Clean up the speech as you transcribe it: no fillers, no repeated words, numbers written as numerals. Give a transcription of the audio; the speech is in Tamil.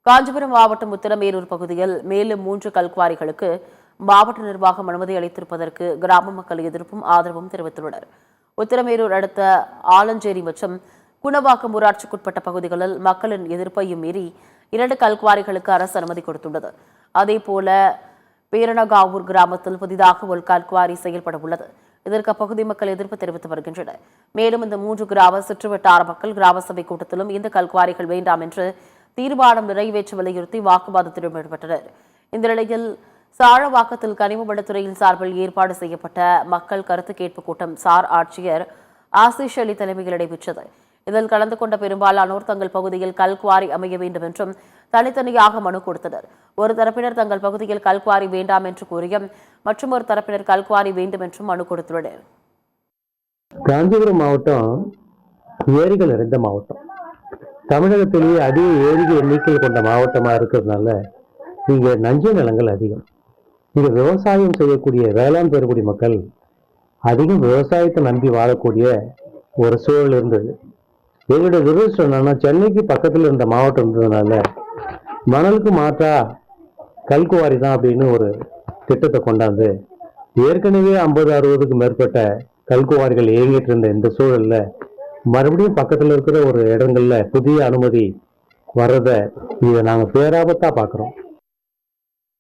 காஞ்சிபுரம் மாவட்டம் உத்திரமேரூர் பகுதியில் மேலும் 3 கல்குவாரிகளுக்கு மாவட்ட நிர்வாகம் அனுமதி அளித்திருப்பதற்கு கிராம மக்கள் எதிர்ப்பும் ஆதரவும் தெரிவித்துள்ளனர். உத்திரமேரூர் அடுத்த ஆலஞ்சேரி மற்றும் குணவாக்கம் ஊராட்சிக்குட்பட்ட பகுதிகளில் மக்களின் எதிர்ப்பையும் மீறி 2 கல்குவாரிகளுக்கு அரசு அனுமதி கொடுத்துள்ளது. அதேபோல பேரணகாவூர் கிராமத்தில் புதிதாக ஒரு கல்குவாரி செயல்பட உள்ளது. இதற்கு அப்பகுதி மக்கள் எதிர்ப்பு தெரிவித்து வருகின்றனர். மேலும் இந்த 3 கிராம சுற்றுவட்டார மக்கள் கிராம சபை கூட்டத்திலும் இந்த கல்குவாரிகள் வேண்டாம் என்று தீர்மானம் நிறைவேற்ற வலியுறுத்தி வாக்குவாதத்திலும் ஈடுபட்டனர். இந்த நிலையில் சாழவாக்கத்தில் கனிம வளத்துறையின் சார்பில் ஏற்பாடு செய்யப்பட்ட மக்கள் கருத்து கேட்பு கூட்டம் சார் ஆட்சியர் ஆசிஷ் அலி தலைமையில் நடைபெற்றது. இதில் கலந்து கொண்ட பெரும்பாலானோர் தங்கள் பகுதியில் கல்குவாரி அமைய வேண்டும் என்றும் தனித்தனியாக மனு கொடுத்தனர். ஒரு தரப்பினர் தங்கள் பகுதியில் கல்குவாரி வேண்டாம் என்று கூறியும் மற்றும் ஒரு தரப்பினர் கல்குவாரி வேண்டும் என்றும் மனு கொடுத்துள்ளனர். காஞ்சிபுரம் மாவட்டம் ஏரிகள் நிறைந்த மாவட்டம். தமிழகத்திலேயே அதிக ஏரிகள் எண்ணிக்கை கொண்ட மாவட்டமாக இருக்கிறதுனால இங்கே நஞ்சை நிலங்கள் அதிகம். இங்கே விவசாயம் செய்யக்கூடிய வேளாண் பெறக்கூடிய மக்கள் அதிகம் விவசாயத்தை நம்பி வாழக்கூடிய ஒரு சூழல் இருந்தது. எங்களுடைய துரதிர்ஷ்டம் என்னன்னா, சென்னைக்கு பக்கத்தில் இருந்த மாவட்டம் இருந்ததுனால மணலுக்கு மாற்றா கல்குவாரி தான் அப்படின்னு ஒரு திட்டத்தை கொண்டாந்து ஏற்கனவே 50-60க்கு மேற்பட்ட கல்குவாரிகள் இயங்கிட்டு இருந்த இந்த சூழல்ல மறுபடியும் பக்கத்தில் இருக்கிற ஒரு இடங்கள்ல புதிய அனுமதி வர்றதை இதை நாங்கள் பேராபத்தா பார்க்குறோம்.